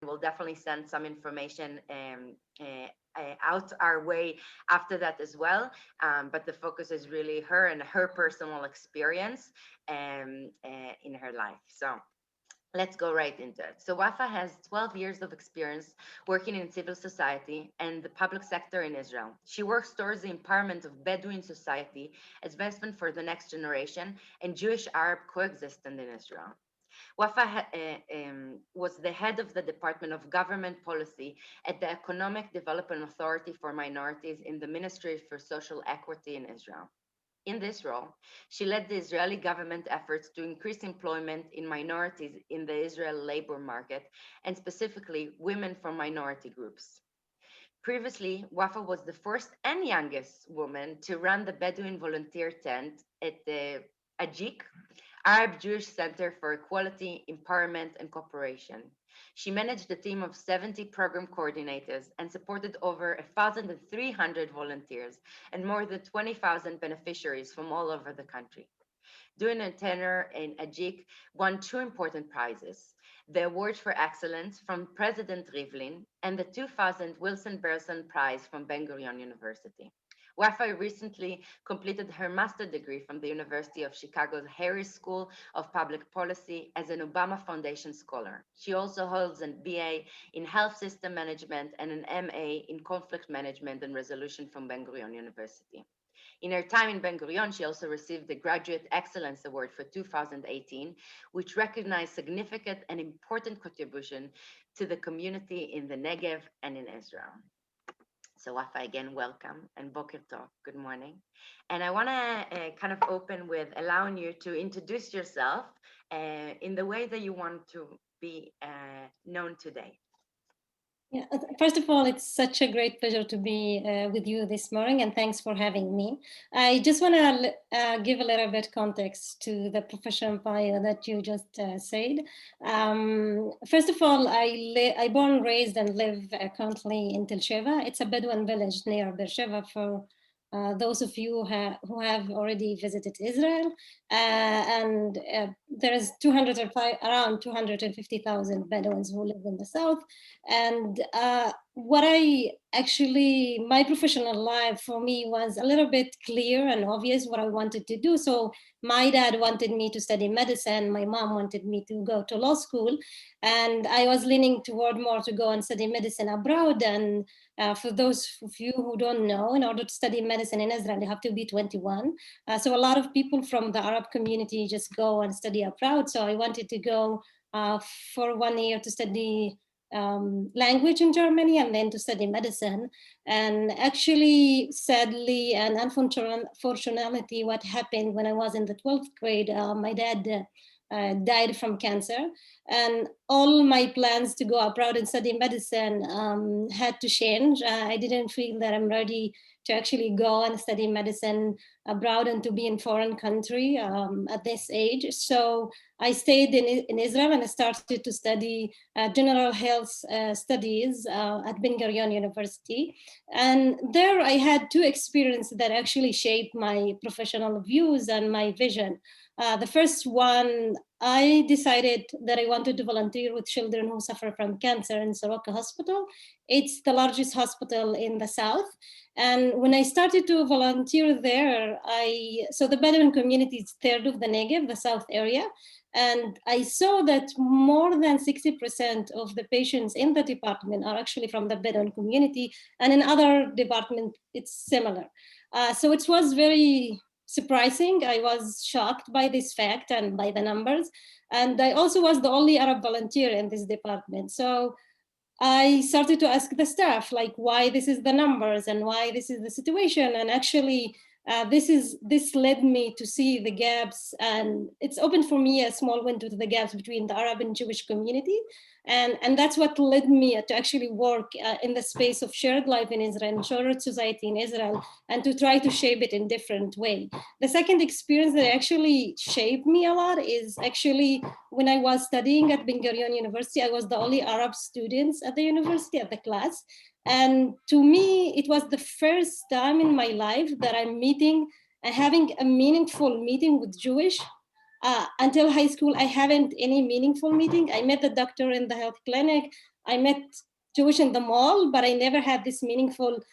We'll definitely send some information out our way after that as well. But the focus is really her and her personal experience in her life. So let's go right into it. So Wafa has 12 years of experience working in civil society and the public sector in Israel. She works towards the empowerment of Bedouin society, advancement for the next generation, and Jewish-Arab coexistence in Israel. Wafa was the head of the Department of Government Policy at the Economic Development Authority for Minorities in the Ministry for Social Equity in Israel. In this role, she led the Israeli government efforts to increase employment in minorities in the Israel labor market, and specifically women from minority groups. Previously, Wafa was the first and youngest woman to run the Bedouin volunteer tent at the Ajik, Arab Jewish Center for Equality, Empowerment, and Cooperation. She managed a team of 70 program coordinators and supported over 1,300 volunteers and more than 20,000 beneficiaries from all over the country. During her tenure in Ajik, won two important prizes: the Award for Excellence from President Rivlin and the 2000 Wilson Berson Prize from Ben Gurion University. Wafa recently completed her master's degree from the University of Chicago's Harris School of Public Policy as an Obama Foundation scholar. She also holds an BA in Health System Management and an MA in Conflict Management and Resolution from Ben Gurion University. In her time in Ben Gurion, she also received the Graduate Excellence Award for 2018, which recognized significant and important contribution to the community in the Negev and in Israel. So Wafa, again, welcome, and Boker Tov, good morning. And I want to kind of open with allowing you to introduce yourself in the way that you want to be known today. Yeah, first of all, it's such a great pleasure to be with you this morning, and thanks for having me. I just want to give a little bit context to the professional bio that you just said. First of all, I born, raised, and live currently in Tel Sheva. It's a Bedouin village near Beersheba for those of you who have already visited Israel, and there is around 250,000 Bedouins who live in the south. And my professional life for me was a little bit clear and obvious what I wanted to do. So my dad wanted me to study medicine. My mom wanted me to go to law school. And I was leaning toward more to go and study medicine abroad. And for those of you who don't know, in order to study medicine in Israel, you have to be 21. So a lot of people from the Arab community just go and study abroad. So I wanted to go for 1 year to study language in Germany and then to study medicine. And actually, sadly and unfortunately, what happened when I was in the 12th grade, my dad died from cancer, and all my plans to go abroad and study medicine had to change. I didn't feel that I'm ready to actually go and study medicine abroad and to be in foreign country at this age. So I stayed in Israel and I started to study general health studies at Ben Gurion University. And there I had two experiences that actually shaped my professional views and my vision. The first one, I decided that I wanted to volunteer with children who suffer from cancer in Soroka Hospital. It's the largest hospital in the south. And when I started to volunteer there, so the Bedouin community is third of the Negev, the south area. And I saw that more than 60% of the patients in the department are actually from the Bedouin community. And in other departments, it's similar. So it was very surprising. I was shocked by this fact and by the numbers. And I also was the only Arab volunteer in this department. So I started to ask the staff, like, why this is the numbers and why this is the situation. And actually, this led me to see the gaps, and it's opened for me a small window to the gaps between the Arab and Jewish community. And that's what led me to actually work in the space of shared life in Israel, shared society in Israel, and to try to shape it in different way. The second experience that actually shaped me a lot is actually when I was studying at Ben Gurion University. I was the only Arab students at the university, at the class. And to me, it was the first time in my life that I'm having a meaningful meeting with Jewish. Until high school, I haven't any meaningful meeting. I met the doctor in the health clinic. I met Jewish in the mall, but I never had this meaningful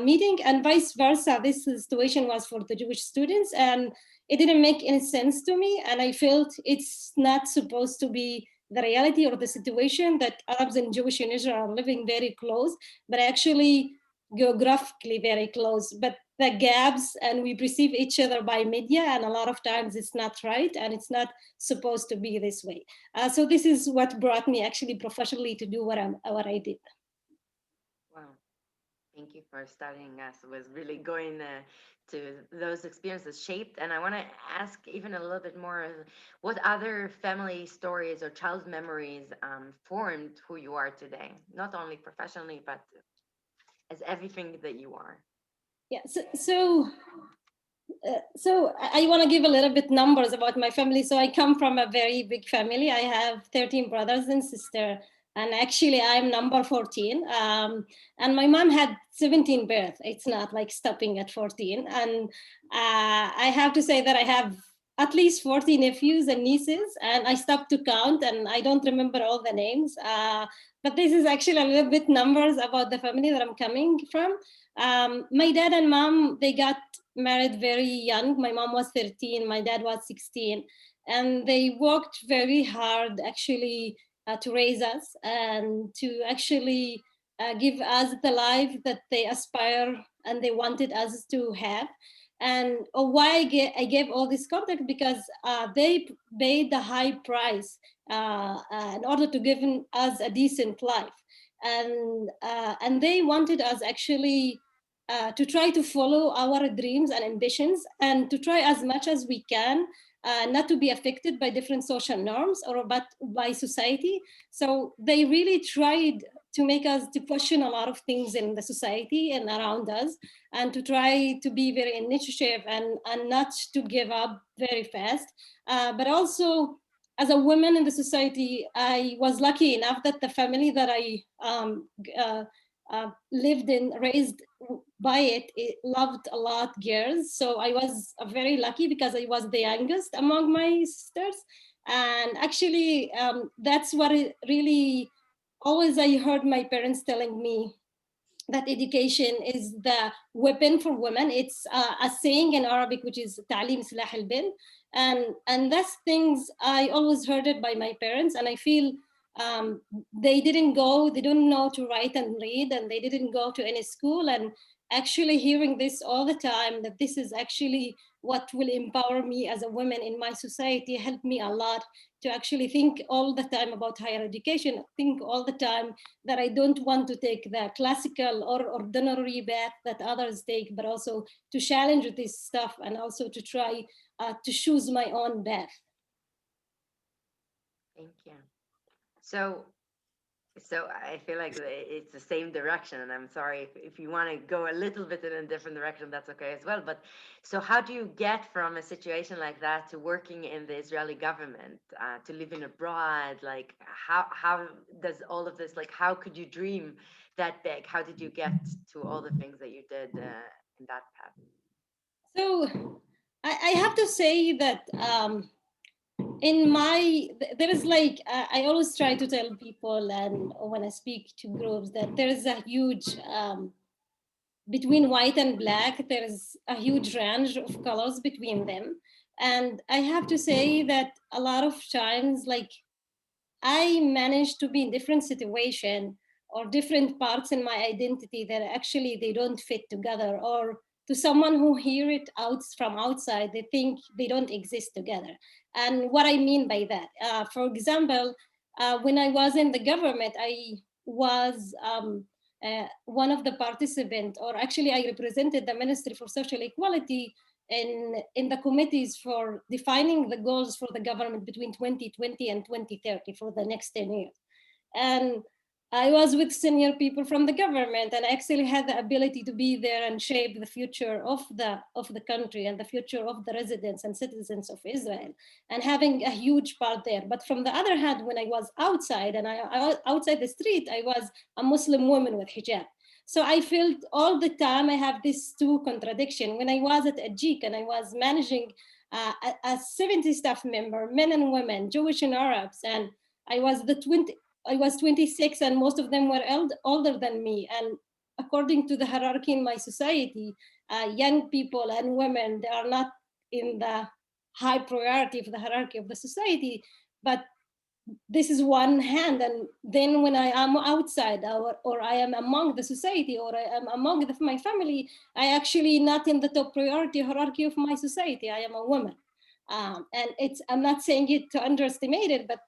meeting, and vice versa. This situation was for the Jewish students, and it didn't make any sense to me. And I felt it's not supposed to be the reality or the situation that Arabs and Jewish in Israel are living very close, but actually geographically very close. But the gaps, and we perceive each other by media, and a lot of times it's not right, and it's not supposed to be this way. So this is what brought me actually professionally to do what I did. Wow. Thank you for starting us with really going to those experiences shaped. And I want to ask even a little bit more, what other family stories or child memories formed who you are today, not only professionally, but as everything that you are? Yeah, so I want to give a little bit numbers about my family. So I come from a very big family. I have 13 brothers and sister, and actually I'm number 14. And my mom had 17 births. It's not like stopping at 14. And I have to say that I have at least 40 nephews and nieces, and I stopped to count, and I don't remember all the names. But this is actually a little bit numbers about the family that I'm coming from. My dad and mom, they got married very young. My mom was 13, my dad was 16. And they worked very hard actually to raise us and to actually give us the life that they aspire and they wanted us to have. And why I gave all this context, because they paid the high price in order to give us a decent life. And they wanted us actually to try to follow our dreams and ambitions, and to try as much as we can not to be affected by different social norms or but by society. So they really tried to make us to question a lot of things in the society and around us, and to try to be very initiative and not to give up very fast. But also, as a woman in the society, I was lucky enough that the family that I lived in, raised by it loved a lot girls. So I was very lucky because I was the youngest among my sisters. And actually, that's what it really always I heard my parents telling me, that education is the weapon for women. It's a saying in Arabic, which is "Ta'lim silah al-bin," and that's things I always heard it by my parents, and I feel they don't know to write and read, and they didn't go to any school, and actually hearing this all the time, that this is actually what will empower me as a woman in my society, helped me a lot to actually think all the time about higher education, think all the time that I don't want to take the classical or ordinary path that others take, but also to challenge this stuff and also to try to choose my own path. Thank you. So, so I feel like it's the same direction, and I'm sorry if you want to go a little bit in a different direction, that's okay as well. But so, how do you get from a situation like that to working in the Israeli government, to living abroad? Like, how does all of this? Like, how could you dream that big? How did you get to all the things that you did in that path? So I have to say that in my there is like I always try to tell people, and when I speak to groups, that there is a huge between white and black, there is a huge range of colors between them. And I have to say that a lot of times, like, I managed to be in different situation or different parts in my identity that actually they don't fit together, or to someone who hear it out from outside, they think they don't exist together. And what I mean by that, for example, when I was in the government, I was one of the participants, or actually I represented the Ministry for Social Equality in the committees for defining the goals for the government between 2020 and 2030 for the next 10 years. And I was with senior people from the government, and I actually had the ability to be there and shape the future of the country and the future of the residents and citizens of Israel, and having a huge part there. But from the other hand, when I was outside and I outside the street, I was a Muslim woman with hijab. So I felt all the time I have this two contradiction. When I was at Ajik and I was managing a 70 staff member, men and women, Jewish and Arabs, and I was the I was 26 and most of them were older than me. And according to the hierarchy in my society, young people and women, they are not in the high priority of the hierarchy of the society. But this is one hand, and then when I am outside, or I am among the society, or I am among my family, I actually not in the top priority hierarchy of my society. I am a woman. And it's, I'm not saying it to underestimate it, but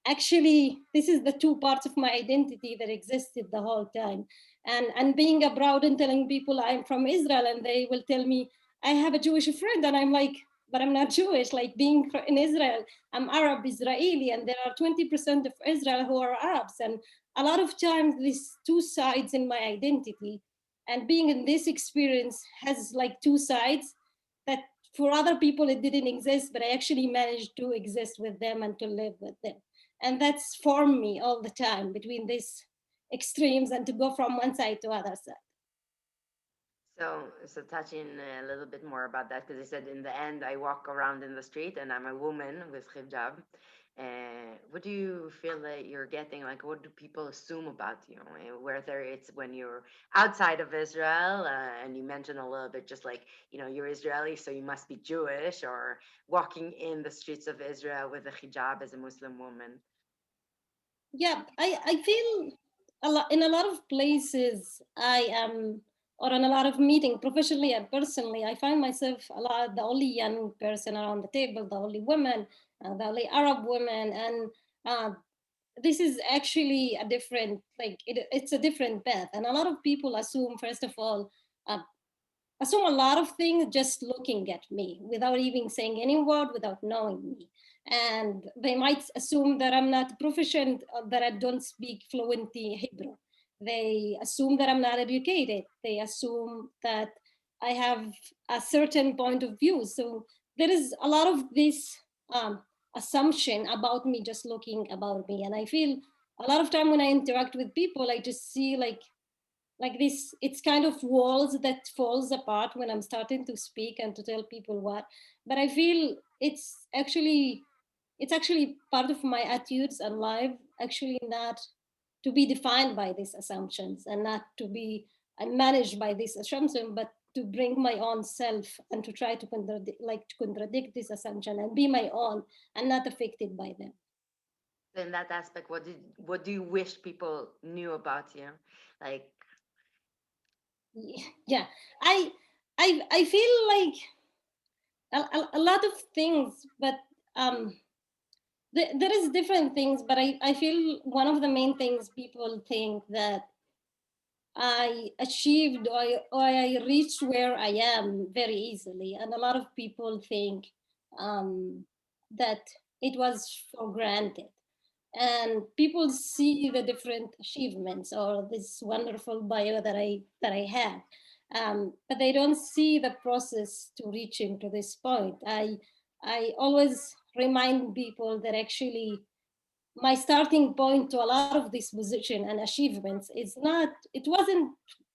actually this is the two parts of my identity that existed the whole time. And being abroad and telling people I'm from Israel, and they will tell me I have a Jewish friend, and I'm like, but I'm not Jewish. Like, being in Israel, I'm Arab Israeli, and there are 20% of Israel who are Arabs. And a lot of times, these two sides in my identity, and being in this experience has like two sides that for other people it didn't exist, but I actually managed to exist with them and to live with them. And that's formed me all the time between these extremes and to go from one side to other side. So touching a little bit more about that, because I said in the end, I walk around in the street and I'm a woman with hijab. What do you feel that you're getting? Like, what do people assume about you? Whether it's when you're outside of Israel, and you mentioned a little bit, just like, you're Israeli, so you must be Jewish, or walking in the streets of Israel with a hijab as a Muslim woman. Yeah, I feel a lot in a lot of places I am, or in a lot of meeting professionally and personally, I find myself a lot the only young person around the table, the only woman, the only Arab woman. And uh, this is actually a different, like, it's a different path. And a lot of people assume, first of all, uh, assume a lot of things just looking at me without even saying any word, without knowing me. And they might assume that I'm not proficient, that I don't speak fluently Hebrew. They assume that I'm not educated. They assume that I have a certain point of view. So there is a lot of this um, assumption about me just looking about me. And I feel a lot of time when I interact with people, I just see like this, it's kind of walls that falls apart when I'm starting to speak and to tell people what. But I feel it's actually part of my attitudes and life, actually not to be defined by these assumptions, and not to be managed by this assumption, but to bring my own self and to try to contradict this assumption and be my own and not affected by them. So in that aspect, what do you wish people knew about you? Like, Yeah, i I feel like a lot of things, but um there is different things, but I feel one of the main things people think that I achieved, or I reached where I am very easily. And a lot of people think that it was for granted. And people see the different achievements or this wonderful bio that I have, but they don't see the process to reaching to this point. I always remind people that actually my starting point to a lot of this position and achievements is not, it wasn't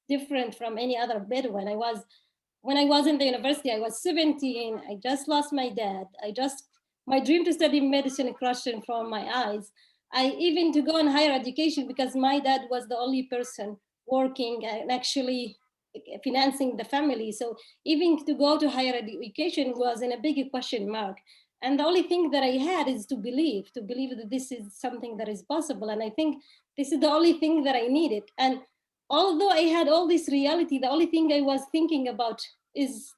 different from any other bid. When I was in the university, I was 17. I just lost my dad. My dream to study medicine crushed in front of my eyes. I even to go in higher education because my dad was the only person working and actually financing the family. So even to go to higher education was in a big question mark. And the only thing that I had is to believe that this is something that is possible. And I think this is the only thing that I needed. And although I had all this reality, the only thing I was thinking about is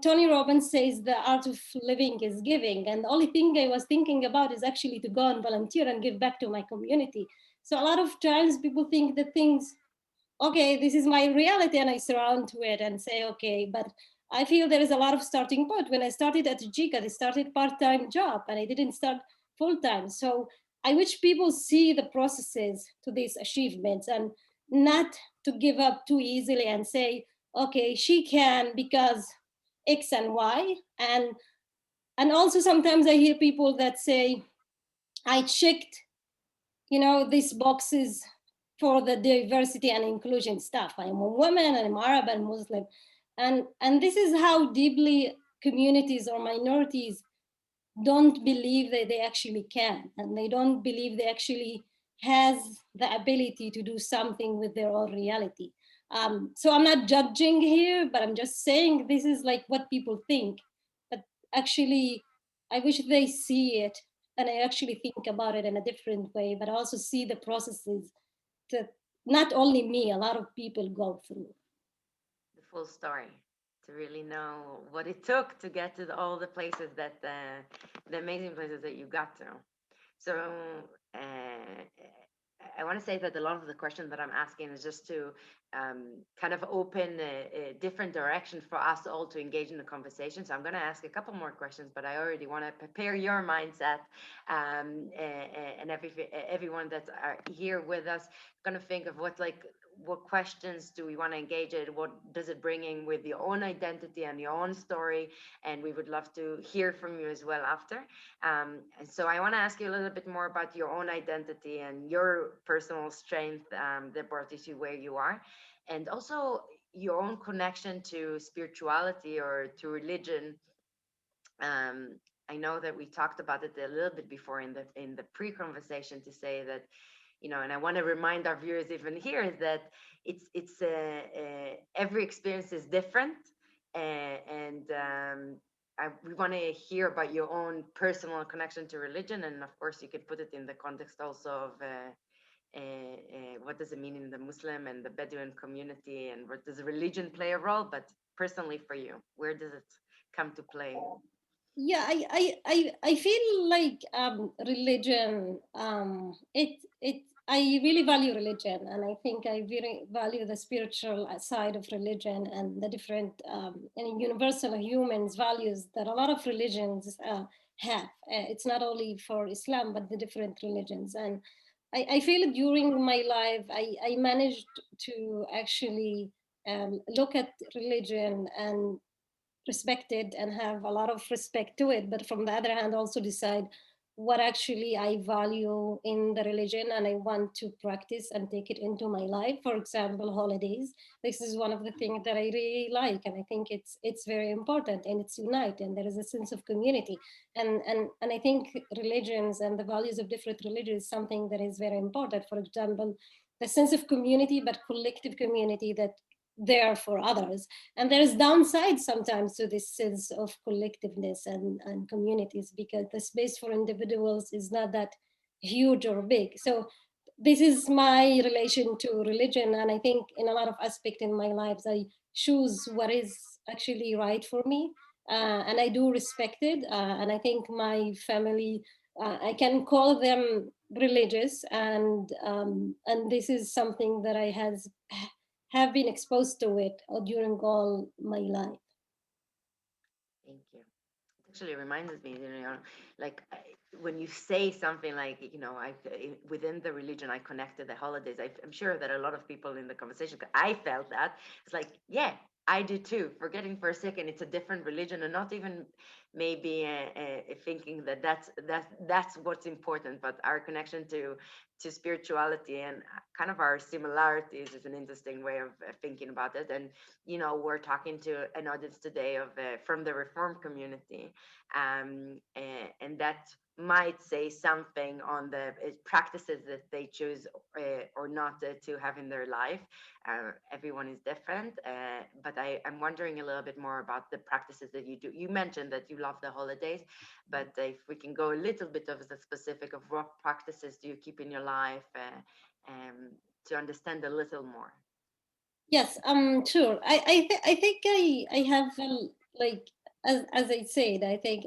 Tony Robbins says the art of living is giving. And the only thing I was thinking about is actually to go and volunteer and give back to my community. So a lot of times people think that things, okay, this is my reality, and I surround to it and say, okay, but I feel there is a lot of starting point. When I started at JICA, I started part-time job and I didn't start full-time. So I wish people see the processes to these achievements and not to give up too easily and say, okay, she can because X and Y. And also sometimes I hear people that say, I checked, these boxes for the diversity and inclusion stuff. I am a woman, and I'm Arab and Muslim. And this is how deeply communities or minorities don't believe that they actually can, and they don't believe they actually has the ability to do something with their own reality. So I'm not judging here, but I'm just saying this is like what people think. But actually, I wish they see it and I actually think about it in a different way, but also see the processes that not only me, a lot of people go through. The full story, to really know what it took to get to all the places that the amazing places that you got to. So I want to say that a lot of the questions that I'm asking is just to kind of open a different direction for us all to engage in the conversation. So I'm going to ask a couple more questions, but I already want to prepare your mindset, and everyone that's are here with us going to think of what questions do we want to engage in, what does it bring in with your own identity and your own story, and we would love to hear from you as well after. And so I want to ask you a little bit more about your own identity and your personal strength that brought you to where you are, and also your own connection to spirituality or to religion. um, I know that we talked about it a little bit before in the pre-conversation, to say that, and I want to remind our viewers even here, is that it's every experience is different, and we want to hear about your own personal connection to religion, and of course you could put it in the context also of what does it mean in the Muslim and the Bedouin community, and what does religion play a role, but personally for you, where does it come to play? Yeah, I feel like religion, I really value religion, and I think I really value the spiritual side of religion and the different and universal humans values that a lot of religions have. It's not only for Islam but the different religions. And I feel during my life I managed to actually look at religion and respect it and have a lot of respect to it, but from the other hand also decide what actually I value in the religion and I want to practice and take it into my life. For example, holidays, this is one of the things that I really like, and I think it's very important, and it's unite, and there is a sense of community. And I think religions and the values of different religions is something that is very important. For example, the sense of community, but collective community that there for others. And there's downside sometimes to this sense of collectiveness and communities, because the space for individuals is not that huge or big. So this is my relation to religion, and I think in a lot of aspect in my lives I choose what is actually right for me, and I do respect it, and I think my family, I can call them religious, and this is something that I has have been exposed to it during all my life. Thank you. It actually reminds me, like when you say something like, within the religion, I connected the holidays. I'm sure that a lot of people in the conversation, I felt that it's like, yeah, I do too. Forgetting for a second, it's a different religion, and not even maybe thinking that that's what's important, but our connection to spirituality and kind of our similarities is an interesting way of thinking about it. And we're talking to an audience today of from the Reform community, and that might say something on the practices that they choose or not to have in their life. Everyone is different, but I'm wondering a little bit more about the practices that you do. You mentioned that you love the holidays, but if we can go a little bit of the specific of what practices do you keep in your life, to understand a little more. Yes, sure. I think I have like, as I said, I think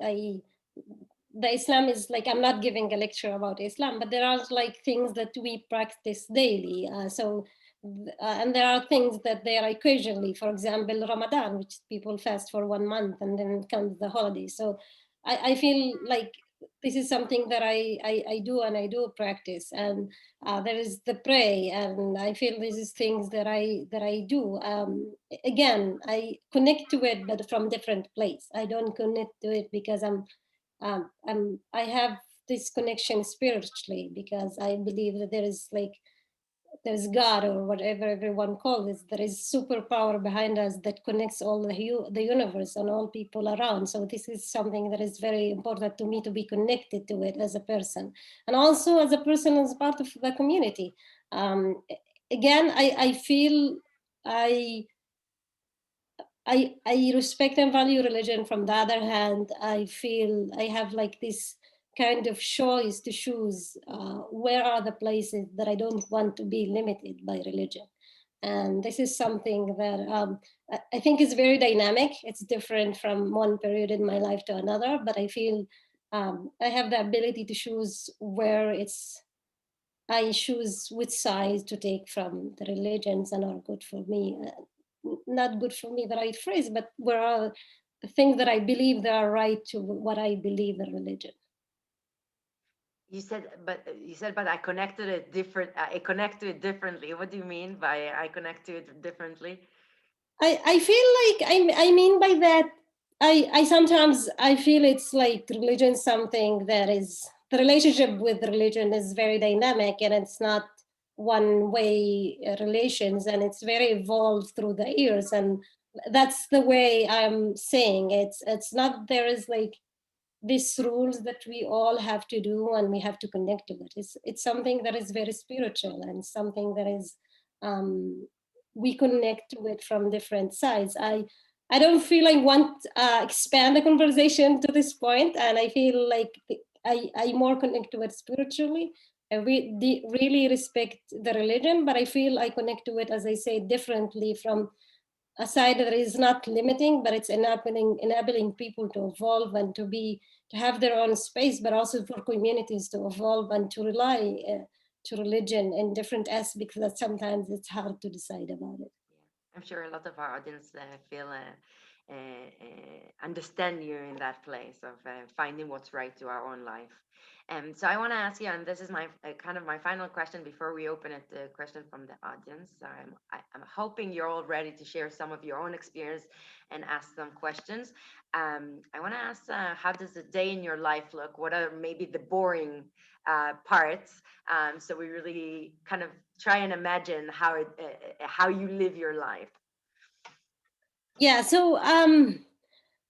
the Islam is like, I'm not giving a lecture about Islam, but there are like things that we practice daily. And there are things that they are occasionally. For example, Ramadan, which people fast for 1 month, and then comes the holidays. So I feel like this is something that I do, and I do practice. And there is the pray, and I feel this is things that I do. Again, I connect to it, but from different place. I don't connect to it because I have this connection spiritually, because I believe that there is like there's God or whatever everyone calls it. There is superpower behind us that connects all the universe and all people around. So this is something that is very important to me, to be connected to it as a person, and also as a person as part of the community. Um, Again, I feel I I respect and value religion. From the other hand, I feel I have like this kind of choice to choose where are the places that I don't want to be limited by religion. And this is something that I think is very dynamic. It's different from one period in my life to another, but I feel I have the ability to choose where it's I choose which side to take from the religions and are good for me. Not good for me, the right phrase, but where are the things that I believe that are right to what I believe the religion. But I connect to it different. I connect to it differently. What do you mean by I connect to it differently? I feel like I mean by that, I sometimes I feel it's like religion something that is, the relationship with religion is very dynamic, and it's not one way relations, and it's very evolved through the years. And that's the way I'm saying it's not, there is like these rules that we all have to do and we have to connect to it. It's something that is very spiritual and something that is um, we connect to it from different sides. I don't feel I want expand the conversation to this point, and I feel like I more connect to it spiritually. Really respect the religion, but I feel I connect to it, as I say, differently, from a side that is not limiting, but it's enabling people to evolve and to have their own space, but also for communities to evolve and to rely to religion in different aspects that sometimes it's hard to decide about it. Yeah, I'm sure a lot of our audience feel understand you in that place of finding what's right to our own life. So I want to ask you, and this is my kind of my final question before we open it to question from the audience. I'm hoping you're all ready to share some of your own experience and ask some questions. I want to ask, how does a day in your life look? What are maybe the boring parts? So we really kind of try and imagine how you live your life. Yeah, so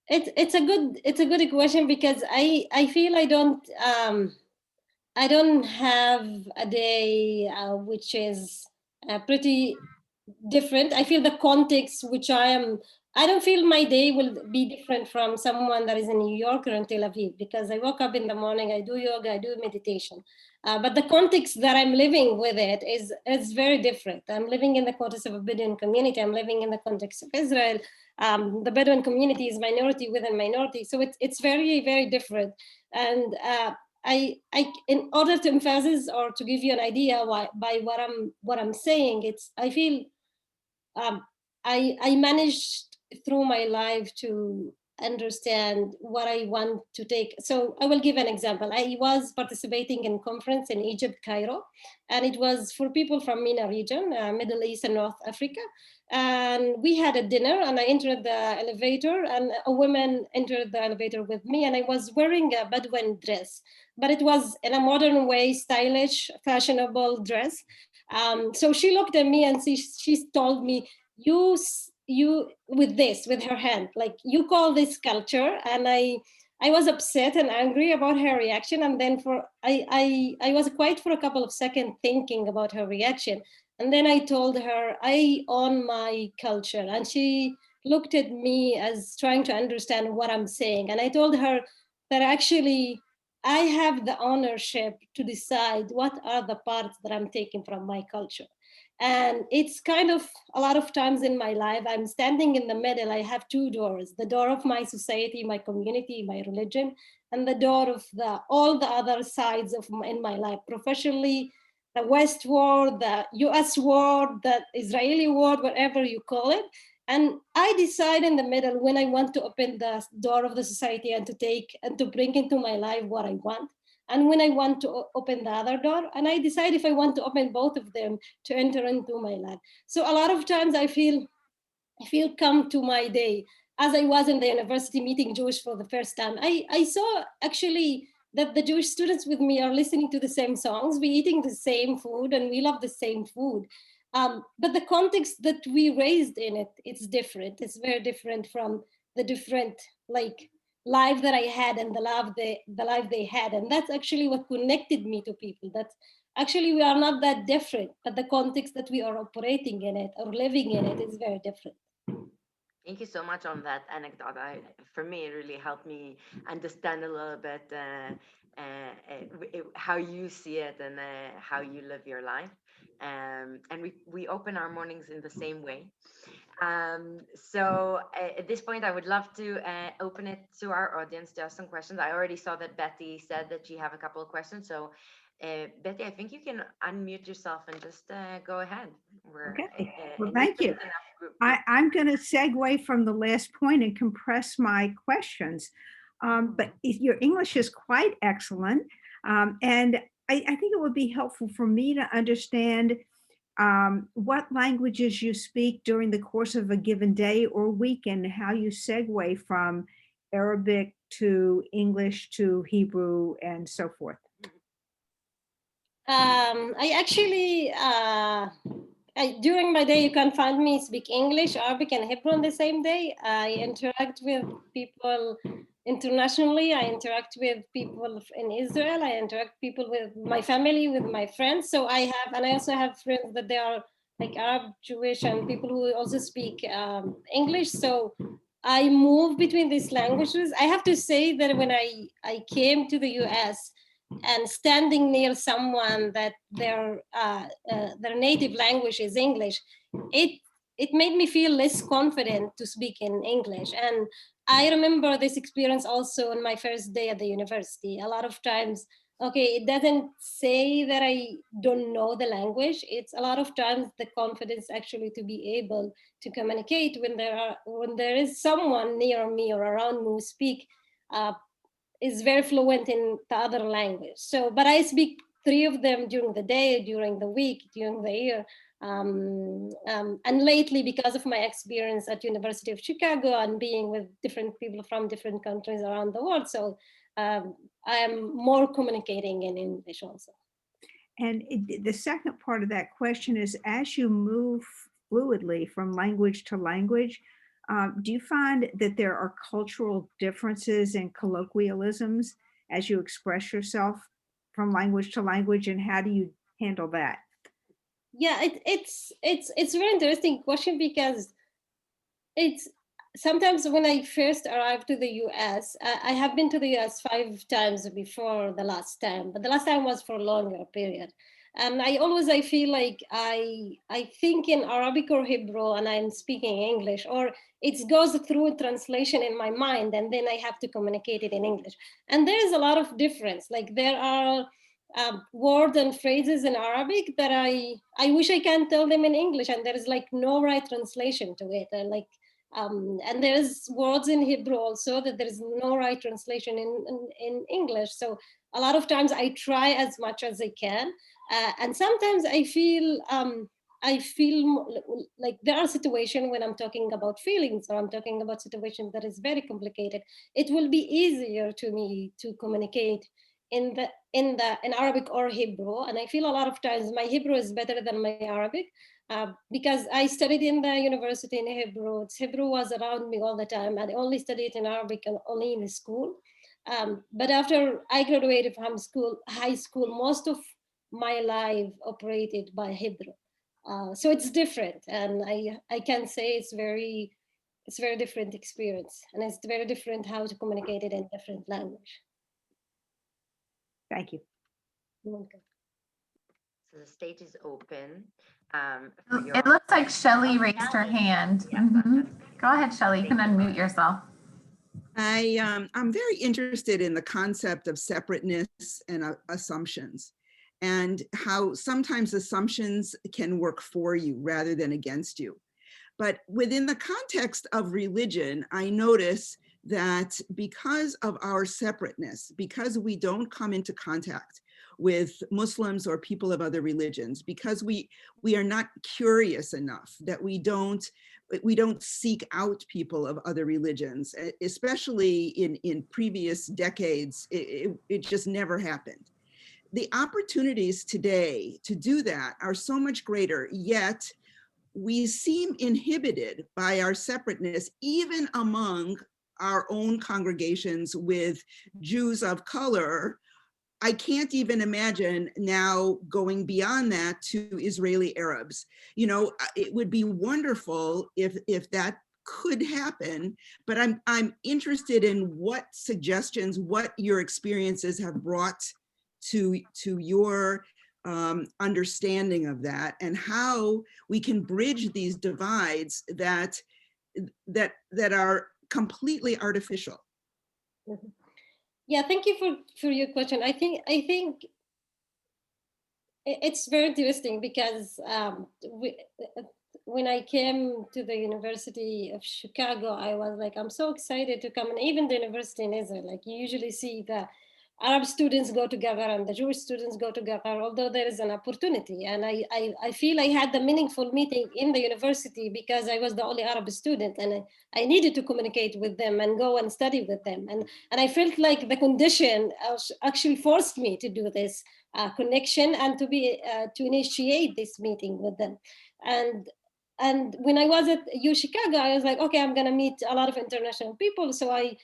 it's a good question, because I feel I don't have a day which is pretty different. I feel the context which I don't feel my day will be different from someone that is in New York or in Tel Aviv, because I woke up in the morning, I do yoga, I do meditation. But the context that I'm living with it is very different. I'm living in the context of a Bedouin community. I'm living in the context of Israel. The Bedouin community is minority within minority. So it's very, very different. And in order to emphasize or to give you an idea by what I'm saying, I feel um, I managed through my life to understand what I want to take. So I will give an example. I was participating in conference in Egypt, Cairo, and it was for people from MENA region, Middle East and North Africa. And we had a dinner, and I entered the elevator, and a woman entered the elevator with me, and I was wearing a Bedouin dress, but it was in a modern way, stylish, fashionable dress. So she looked at me and she told me, you with this, with her hand, like, you call this culture? And I was upset and angry about her reaction. And then I was quiet for a couple of seconds thinking about her reaction. And then I told her, I own my culture. And she looked at me as trying to understand what I'm saying. And I told her that actually I have the ownership to decide what are the parts that I'm taking from my culture. And it's kind of, a lot of times in my life, I'm standing in the middle. I have two doors: the door of my society, my community, my religion, and the door of all the other sides in my life, professionally, the West world, the US world, the Israeli world, whatever you call it. And I decide in the middle when I want to open the door of the society and to take and to bring into my life what I want, and when I want to open the other door, and I decide if I want to open both of them to enter into my life. So a lot of times I feel come to my day, as I was in the university meeting Jewish for the first time. I saw actually that the Jewish students with me are listening to the same songs, we eating the same food, and we love the same food. But the context that we raised in it, it's different. It's very different from the different like life that I had and the life they had. And that's actually what connected me to people. That actually we are not that different, but the context that we are operating in it or living in it is very different. Thank you so much on that anecdote. For me, it really helped me understand a little bit how you see it and how you live your life. And we open our mornings in the same way. So at this point, I would love to open it to our audience to ask some questions. I already saw that Betty said that she have a couple of questions. So Betty, I think you can unmute yourself and just go ahead. We're Okay. Well, an thank you. enough group. I'm going to segue from the last point and compress my questions. But your English is quite excellent. And I think it would be helpful for me to understand what languages you speak during the course of a given day or week, and how you segue from Arabic to English to Hebrew and so forth. I actually, during my day, you can find me speak English, Arabic, and Hebrew on the same day. I interact with people internationally. I interact with people in Israel. I interact people with my family, with my friends. So and I also have friends that they are like Arab, Jewish, and people who also speak English. So I move between these languages. I have to say that when I came to the US, and standing near someone that their native language is English, it made me feel less confident to speak in English. And I remember this experience also on my first day at the university. A lot of times, okay, it doesn't say that I don't know the language. It's a lot of times the confidence actually to be able to communicate when there is someone near me or around me who speak is very fluent in the other language. So, but I speak 3 of them during the day, during the week, during the year. And lately, because of my experience at University of Chicago and being with different people from different countries around the world, so I am more communicating in English also. And the second part of that question is, as you move fluidly from language to language, do you find that there are cultural differences and colloquialisms as you express yourself from language to language, and how do you handle that? Yeah, it's a very interesting question, because it's sometimes when I first arrived to the US, I have been to the US 5 times before the last time, but the last time was for a longer period. And I feel like I think in Arabic or Hebrew and I'm speaking English, or it goes through a translation in my mind and then I have to communicate it in English. And there is a lot of difference. Like there are words and phrases in Arabic that I wish I can tell them in English, and there is like no right translation to it. And there's words in Hebrew also that there is no right translation in English. So a lot of times I try as much as I can, and sometimes I feel like there are situations when I'm talking about feelings or I'm talking about situations that is very complicated. It will be easier to me to communicate in Arabic or Hebrew, and I feel a lot of times my Hebrew is better than my Arabic. Because I studied in the university in Hebrew. Hebrew was around me all the time. I only studied in Arabic and only in school. But after I graduated from high school, most of my life operated by Hebrew. So it's different, and I can say it's very different experience, and it's very different how to communicate it in different language. Thank you. You're welcome. So the stage is open. It looks like Shelley raised her hand. Go ahead, Shelley. You can unmute yourself. I'm very interested in the concept of separateness and assumptions, and how sometimes assumptions can work for you rather than against you. But within the context of religion, I notice that because of our separateness, because we don't come into contact, with Muslims or people of other religions, because we are not curious enough, that we don't seek out people of other religions, especially in previous decades. It just never happened. The opportunities today to do that are so much greater, yet we seem inhibited by our separateness, even among our own congregations with Jews of color. I can't even imagine now going beyond that to Israeli Arabs. You know, it would be wonderful if that could happen, but I'm interested in what suggestions, what your experiences have brought to your understanding of that, and how we can bridge these divides that are completely artificial. Mhm. Yeah, thank you for your question. I think it's very interesting because when I came to the University of Chicago, I was like, I'm so excited to come, and even the university in Israel, like you usually see the Arab students go together and the Jewish students go together, although there is an opportunity. And I feel I had the meaningful meeting in the university because I was the only Arab student, and I needed to communicate with them and go and study with them. And I felt like the condition actually forced me to do this connection and to initiate this meeting with them. And when I was at U Chicago, I was like, okay, I'm gonna meet a lot of international people. So I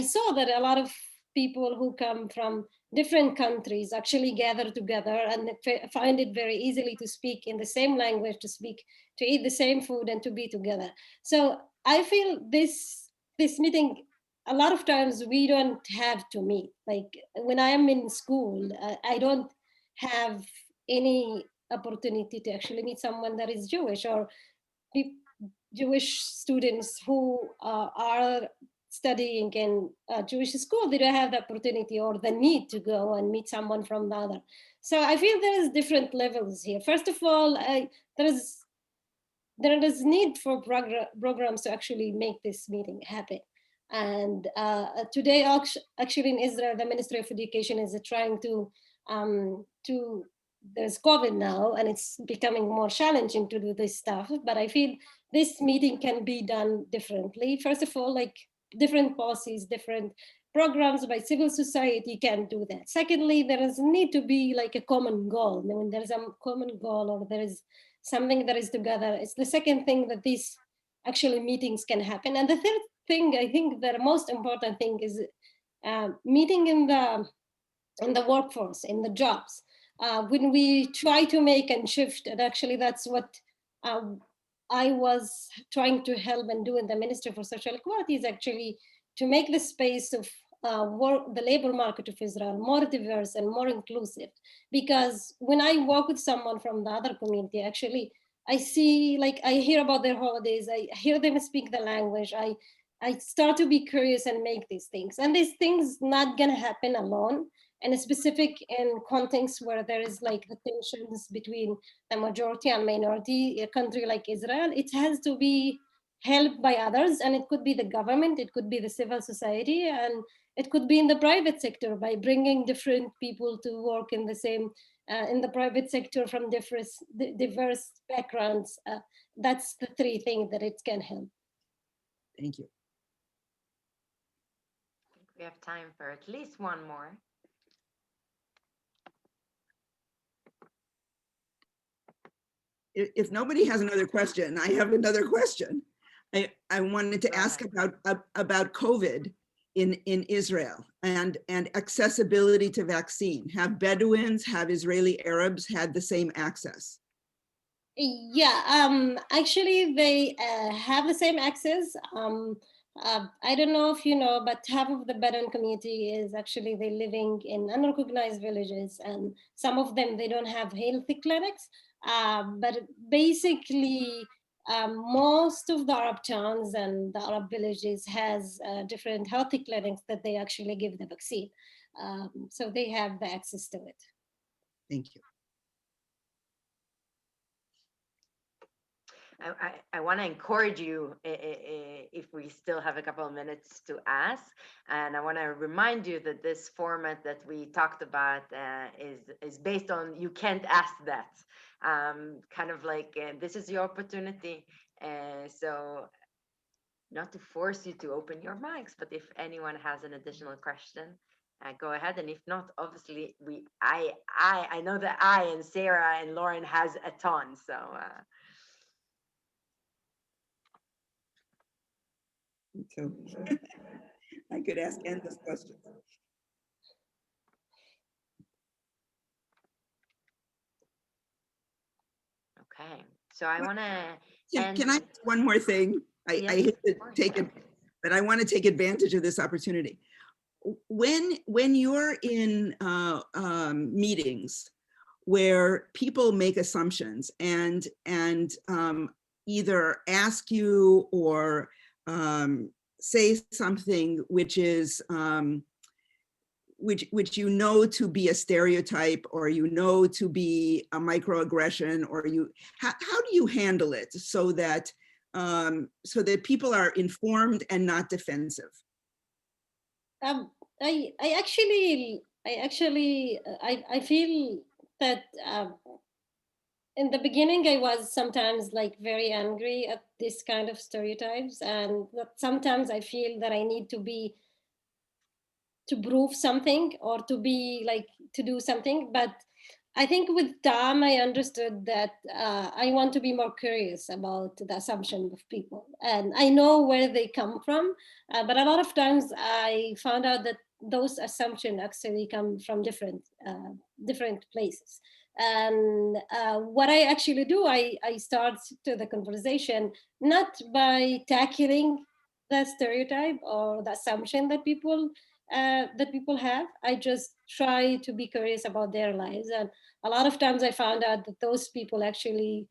saw that a lot of people who come from different countries actually gather together and find it very easily to speak in the same language, to eat the same food, and to be together. So I feel this meeting, a lot of times we don't have to meet. Like when I am in school, I don't have any opportunity to actually meet someone that is Jewish, or Jewish students who are studying in a Jewish school. They don't have the opportunity or the need to go and meet someone from the other. So I feel there is different levels here. First of all, there is need for programs to actually make this meeting happen. And today, actually in Israel, the Ministry of Education is trying to there's COVID now, and it's becoming more challenging to do this stuff. But I feel this meeting can be done differently. First of all, like different policies, different programs by civil society can do that. Secondly, there is need to be like a common goal. When there's a common goal, or there is something that is together, it's the second thing that these actually meetings can happen. And the third thing, I think the most important thing is meeting in the workforce, in the jobs. When we try to make and shift, and actually that's what I was trying to help and do in the Ministry for Social Equality, is actually to make the space of the labor market of Israel more diverse and more inclusive. Because when I work with someone from the other community, actually, I see, like, I hear about their holidays, I hear them speak the language, I start to be curious and make these things. And these things not gonna happen alone, and specific in contexts where there is like the tensions between the majority and minority. A country like Israel, it has to be helped by others, and it could be the government, it could be the civil society, and it could be in the private sector by bringing different people to work in the same in the private sector from diverse backgrounds. That's the three things that it can help. Thank you. I think we have time for at least one more. If nobody has another question, I have another question. I wanted to ask about COVID in Israel and accessibility to vaccine. Have Bedouins, have Israeli Arabs had the same access? Yeah, actually they have the same access. I don't know if you know, but half of the Bedouin community is actually they living in unrecognized villages, and some of them they don't have healthy clinics. But basically, most of the Arab towns and the Arab villages has different healthy clinics that they actually give the vaccine. So they have the access to it. Thank you. I want to encourage you, if we still have a couple of minutes to ask, and I want to remind you that this format that we talked about is based on you can't ask that. Kind of like this is your opportunity. So not to force you to open your mics, but if anyone has an additional question, go ahead. And if not, obviously I know that I and Sarah and Lauren has a ton. So. So I could ask endless questions. Okay, so I want to. Can I ask one more thing? I hate to take it, but I want to take advantage of this opportunity. When you're in meetings where people make assumptions and either ask you or say something which is which you know to be a stereotype, or you know to be a microaggression, or how do you handle it so that people are informed and not defensive? I actually I feel that in the beginning I was sometimes like very angry at this kind of stereotypes, and that sometimes I feel that I need to prove something or to be like to do something. But I think with time I understood that I want to be more curious about the assumption of people, and I know where they come from, but a lot of times I found out that those assumptions actually come from different places. And what I actually do, I start to the conversation not by tackling the stereotype or the assumption that people have. I just try to be curious about their lives, and a lot of times I found out that those people actually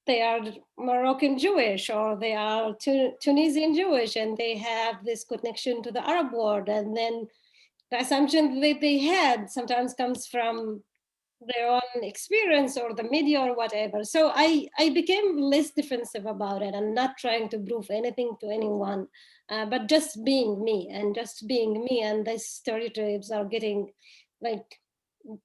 they are Moroccan Jewish, or they are Tunisian Jewish, and they have this connection to the Arab world. And then the assumption that they had sometimes comes from their own experience or the media or whatever. So I became less defensive about it and not trying to prove anything to anyone, but just being me and just being me. And these stereotypes are getting like,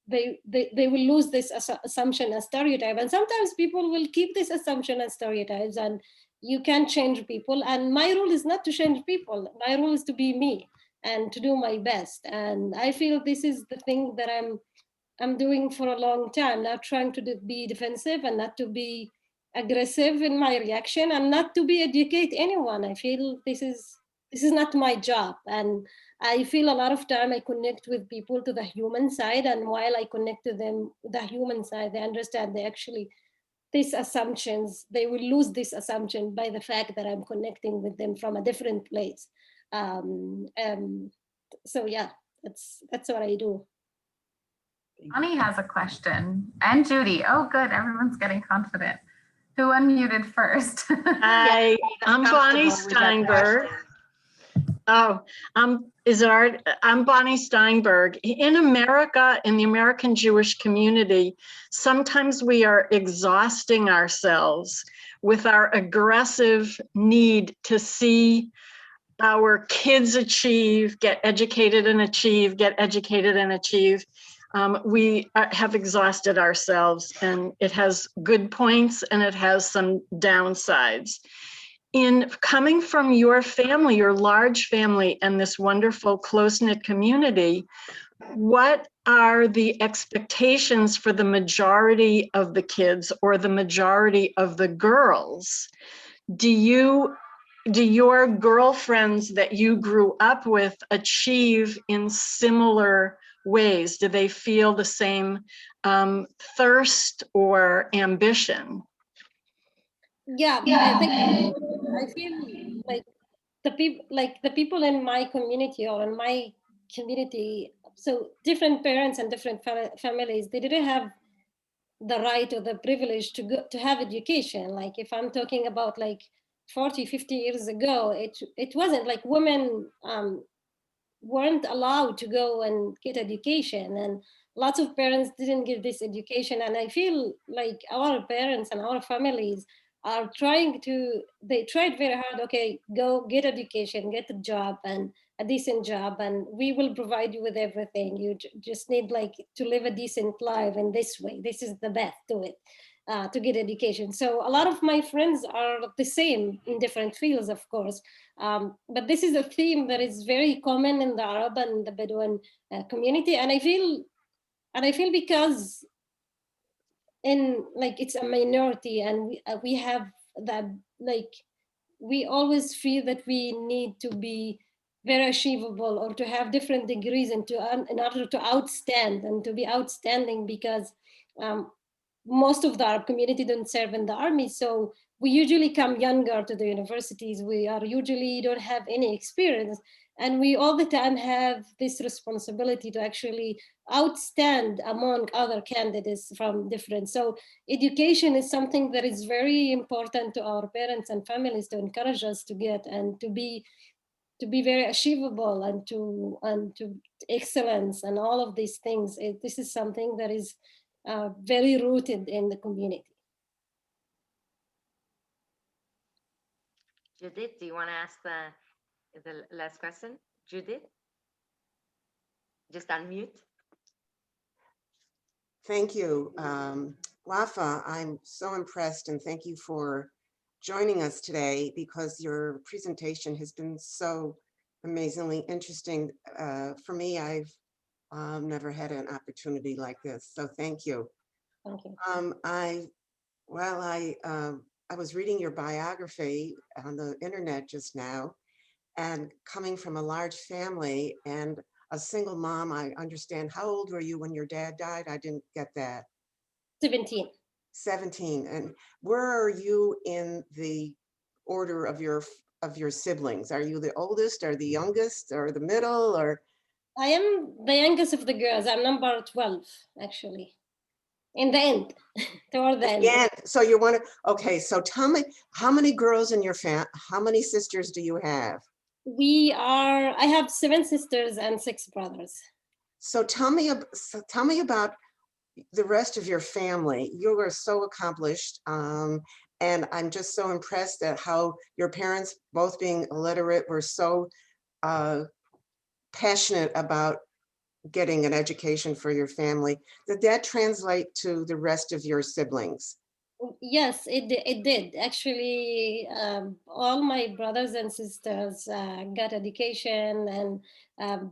they will lose this assumption as stereotype. And sometimes people will keep this assumption as stereotypes, and you can't change people. And my role is not to change people. My role is to be me and to do my best. And I feel this is the thing that I'm doing for a long time, not trying to be defensive and not to be aggressive in my reaction and not to be educate anyone. I feel this is not my job. And I feel a lot of time I connect with people to the human side. And while I connect to them, the human side, they understand they actually, these assumptions, they will lose this assumption by the fact that I'm connecting with them from a different place. So yeah, that's what I do. Bonnie has a question, and Judy. Oh, good. Everyone's getting confident. Who unmuted first? Hi, I'm Bonnie Steinberg. Oh, I'm Bonnie Steinberg. In America, in the American Jewish community, sometimes we are exhausting ourselves with our aggressive need to see our kids achieve, get educated and achieve, get educated and achieve. We have exhausted ourselves, and it has good points and it has some downsides. In coming from your family, your large family, and this wonderful close-knit community, what are the expectations for the majority of the kids or the majority of the girls? Do your girlfriends that you grew up with achieve in similar ways? Do they feel the same thirst or ambition? Yeah, I think I feel like the people in my community or in my community, so different parents and different families, they didn't have the right or the privilege to go to have education. Like if I'm talking about like 40, 50 years ago, it wasn't like women weren't allowed to go and get education. And lots of parents didn't get this education. And I feel like our parents and our families are they tried very hard, okay, go get education, get a job and a decent job, and we will provide you with everything. You just need like to live a decent life in this way. This is the best to it, to get education. So a lot of my friends are the same in different fields, of course. But this is a theme that is very common in the Arab and the Bedouin community. And I feel because in like it's a minority, and we have that, like we always feel that we need to be very achievable or to have different degrees and in order to outstand and to be outstanding, because um, most of the Arab community don't serve in the army. So we usually come younger to the universities. We are usually don't have any experience. And we all the time have this responsibility to actually outstand among other candidates from different. So education is something that is very important to our parents and families to encourage us to get and to be very achievable and to excellence and all of these things. This is something that is very rooted in the community. Judith, do you want to ask the last question? Judith? Just unmute. Thank you. Wafa, I'm so impressed and thank you for joining us today because your presentation has been so amazingly interesting. For me, I've never had an opportunity like this, so thank you. Thank you. I was reading your biography on the internet just now, and coming from a large family and a single mom, I understand. How old were you when your dad died? I didn't get that. 17. 17. And where are you in the order of your siblings? Are you the oldest or the youngest or the middle, or? I am the youngest of the girls. I'm number 12, actually. In the end, toward the end. Yeah, so you want to, okay, so tell me, how many girls in your family, how many sisters do you have? I have 7 sisters and 6 brothers. So tell me about the rest of your family. You are so accomplished, and I'm just so impressed at how your parents, both being illiterate, were so passionate about getting an education for your family. Did that translate to the rest of your siblings? Yes, it did. Actually, all my brothers and sisters got education, and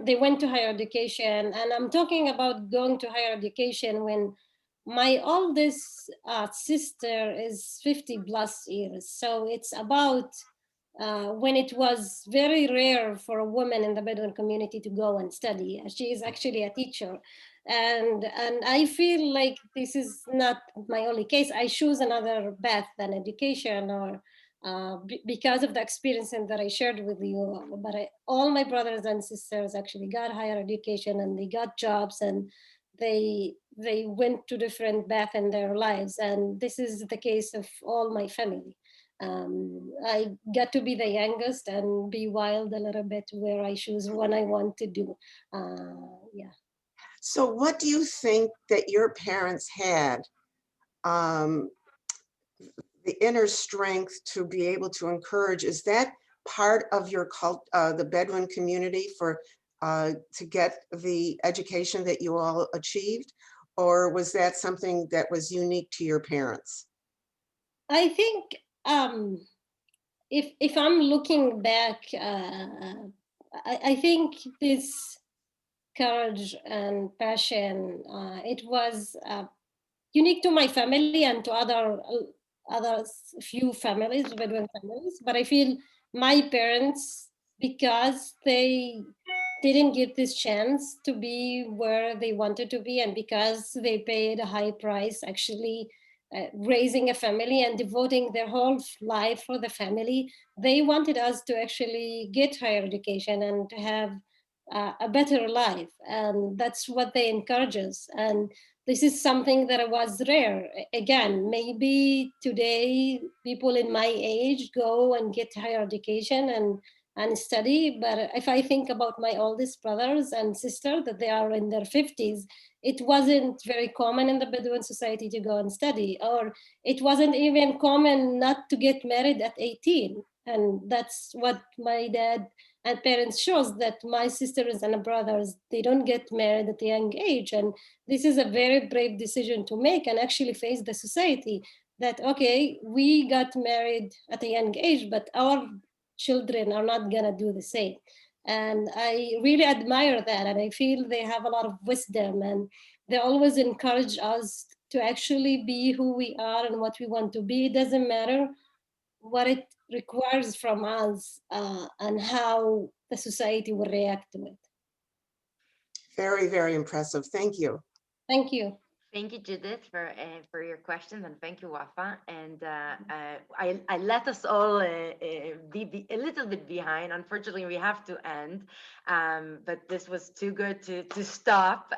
they went to higher education. And I'm talking about going to higher education when my oldest sister is 50 plus years. So it's about when it was very rare for a woman in the Bedouin community to go and study. She is actually a teacher. And I feel like this is not my only case. I choose another path than education, or because of the experience that I shared with you. But all my brothers and sisters actually got higher education, and they got jobs, and they went to different paths in their lives. And this is the case of all my family. I got to be the youngest and be wild a little bit where I choose what I want to do. Yeah. So what do you think that your parents had, the inner strength to be able to encourage? Is that part of your the Bedouin community to get the education that you all achieved? Or was that something that was unique to your parents? I think if I'm looking back, I think this courage and passion, it was unique to my family and to other few families, Bedouin families. But I feel my parents, because they didn't get this chance to be where they wanted to be, and because they paid a high price actually raising a family and devoting their whole life for the family, they wanted us to actually get higher education and to have a better life. And that's what they encourage us. And this is something that was rare. Again, maybe today people in my age go and get higher education and study. But if I think about my oldest brothers and sister, that they are in their 50s, it wasn't very common in the Bedouin society to go and study, or it wasn't even common not to get married at 18. And that's what my dad and parents shows, that my sisters and brothers, they don't get married at a young age. And this is a very brave decision to make and actually face the society that, okay, we got married at a young age, but our children are not gonna do the same. And I really admire that. And I feel they have a lot of wisdom, and they always encourage us to actually be who we are and what we want to be. It doesn't matter what it requires from us, and how the society will react to it. Very, very impressive. Thank you. Thank you. Thank you, Judith, for your questions, and thank you, Wafa. And I let us all be a little bit behind. Unfortunately, we have to end, but this was too good to stop.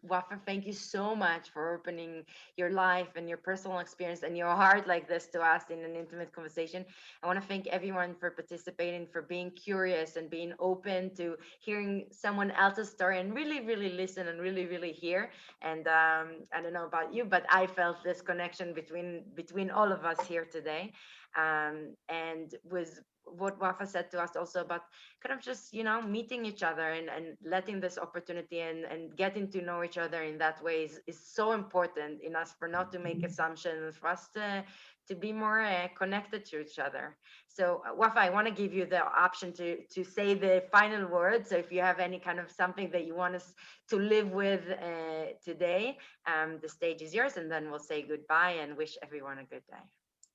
Wafa, thank you so much for opening your life and your personal experience and your heart like this to us in an intimate conversation. I want to thank everyone for participating, for being curious and being open to hearing someone else's story, and really, really listen and really, really hear. And I don't know about you, but I felt this connection between all of us here today. And with what Wafa said to us also about kind of just, meeting each other and letting this opportunity and getting to know each other in that way is so important in us, for not to make assumptions, for us to be more connected to each other. So Wafa, I want to give you the option to say the final word. So if you have any kind of something that you want us to live with today, the stage is yours, and then we'll say goodbye and wish everyone a good day.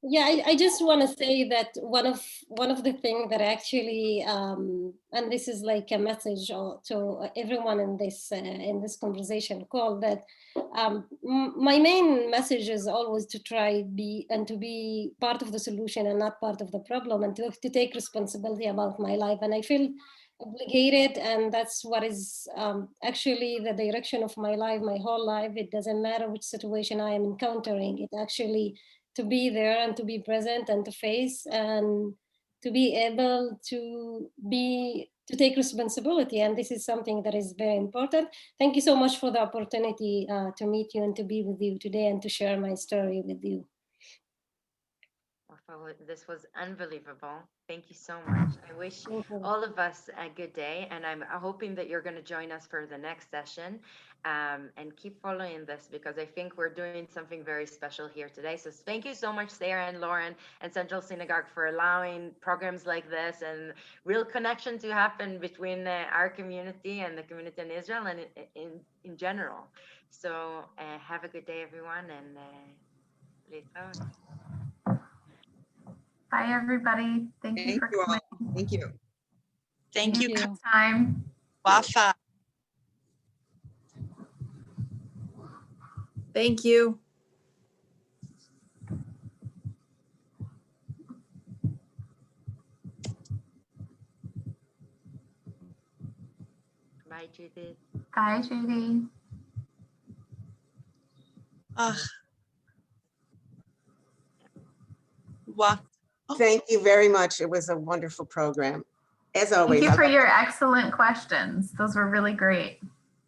Yeah, I just want to say that one of the things that actually, and this is like a message to everyone in this conversation call, that my main message is always to try to be part of the solution and not part of the problem, and to take responsibility about my life. And I feel obligated, and that's what is actually the direction of my life, my whole life. It doesn't matter which situation I am encountering, it actually to be there and to be present and to face and to be able to take responsibility. And this is something that is very important. Thank you so much for the opportunity to meet you and to be with you today and to share my story with you. This was unbelievable. Thank you so much. I wish all of us a good day, and I'm hoping that you're going to join us for the next session, and keep following this, because I think we're doing something very special here today. So thank you so much, Sarah and Lauren and Central Synagogue, for allowing programs like this and real connection to happen between our community and the community in Israel and in general. So have a good day, everyone, and להתראות. Bye, everybody. Thank you for coming. Thank you. Thank you, Time. Wafa. Thank you. Bye, Judith. Bye, Judy. Thank you very much. It was a wonderful program, as always. Thank you for your excellent questions. Those were really great.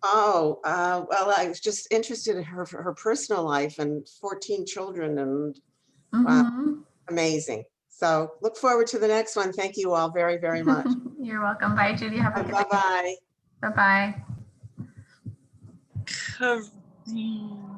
Oh, well, I was just interested in her personal life and 14 children, and wow, amazing. So look forward to the next one. Thank you all very, very much. You're welcome. Bye, Judy. Have a good day. Bye-bye. Bye-bye. Kareem.